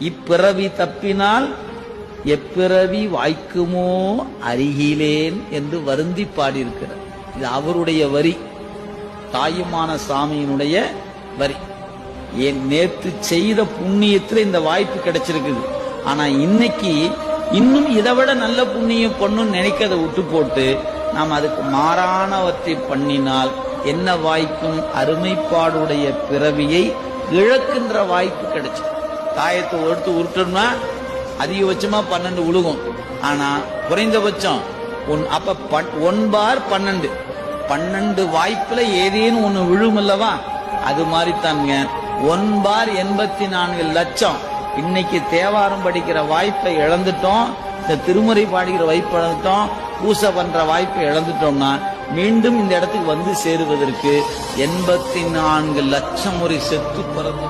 இப்பிறவி தப்பினால் எப்பிறவி வாய்க்குமோ அருகிலேன் என்று வருந்தி பாடியிருக்கிறார். இது அவருடைய வரி, தாயுமான சாமியினுடைய வரி. என் நேற்று செய்த புண்ணியத்தில் இந்த வாய்ப்பு கிடைச்சிருக்குது. ஆனா இன்னைக்கு இன்னும் இதை விட நல்ல புண்ணியம் பண்ணணும்னு நினைக்கிறத விட்டு போட்டு நாம் அதுக்கு மாறானவற்றை பண்ணினால் என்ன வாய்க்கும்? அருமைப்பாடுடைய பிறவியை இழக்கின்ற வாய்ப்பு கிடைச்சு. தாயத்தை எடுத்து உருட்டணும்னா அதிகபட்சமா 12 விழுகும். ஆனா குறைந்தபட்சம் அப்ப 1 பார் 12 வாய்ப்புல ஏதேனும் ஒண்ணு விழும் அல்லவா? அது மாதிரி தாங்க 1 பார் 84 லட்சம். இன்னைக்கு தேவாரம் படிக்கிற வாய்ப்பை இழந்துட்டோம், இந்த திருமுறை பாடுகிற வாய்ப்பை இழந்துட்டோம், பூசை பண்ற வாய்ப்பை இழந்துட்டோம்னா மீண்டும் இந்த இடத்துக்கு வந்து சேருவதற்கு 84 லட்சம் முறை செத்து பிறந்து